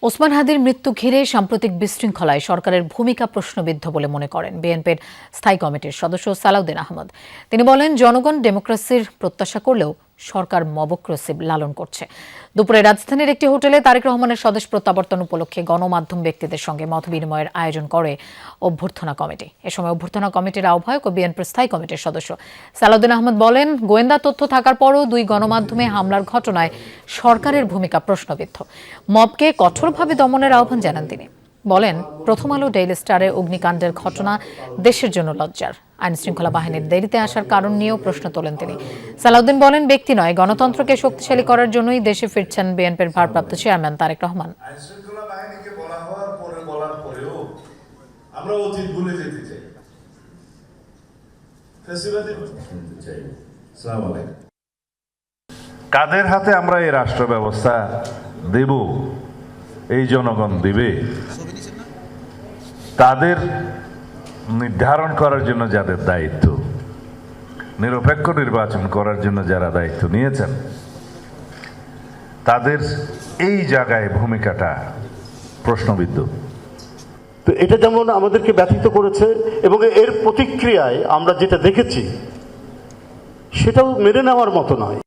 ওসমান হাদির মৃত্যু ঘিরে সাম্প্রতিক বিশৃঙ্খলায় সরকারের ভূমিকা প্রশ্নবিদ্ধ বলে মনে করেন বিএনপির স্থায়ী কমিটির সদস্য সালাউদ্দিন আহমদ। তিনি বলেন, জনগণ ডেমোক্রেসির প্রত্যাশা করলেও সরকার মবক্রেসি লালন করছে। দুপুরে রাজধানীর একটি হোটেলে তারেক রহমানের স্বদেশ প্রত্যাবর্তন উপলক্ষে গণমাধ্যম ব্যক্তিদের সঙ্গে মতবিনিময়ের আয়োজন করে অভ্যর্থনা কমিটি। এ সময় অভ্যর্থনা কমিটির আহ্বায়ক ও বিএনপির স্থায়ী কমিটির সদস্য সালাউদ্দিন আহমদ বলেন, গোয়েন্দা তথ্য থাকার পরও দুই গণমাধ্যমে হামলার ঘটনায় সরকারের ভূমিকা প্রশ্নবিদ্ধ। মবকে কঠোরভাবে দমনের আহ্বান জানান তিনি। বলেন, প্রথম আলো ডেইলি স্টারে অগ্নিকাণ্ডের ঘটনা দেশের জন্য লজ্জার। আইনশৃঙ্খলা বাহিনীর দেরিতে আসার কারণ নিয়েও প্রশ্ন তোলেন তিনি। সালাউদ্দিন বলেন, ব্যক্তি নয়, গণতন্ত্রকে শক্তিশালী করার জন্যই দেশে ফিরছেন বিএনপির ভারপ্রাপ্ত চেয়ারম্যান তারেক রহমান। আইনশৃঙ্খলা বাহিনীকে বলা হওয়ার পরে বলার পরেও আমরা অতীত ভুলে যেতে চাই, ফ্যাসিবাদী শুনতে চাই। আসসালামু আলাইকুম। কাদের হাতে আমরা এই রাষ্ট্র ব্যবস্থা দেব, এই জনগণ দিবে, তাদের নির্ধারণ করার জন্য যাদের দায়িত্ব, নিরপেক্ষ নির্বাচন করার জন্য যারা দায়িত্ব নিয়েছেন, তাদের এই জায়গায় ভূমিকাটা প্রশ্নবিদ্ধ। তো এটা যেমন আমাদেরকে ব্যথিত করেছে এবং এর প্রতিক্রিয়ায় আমরা যেটা দেখেছি সেটাও মেনে নেওয়ার মতো নয়।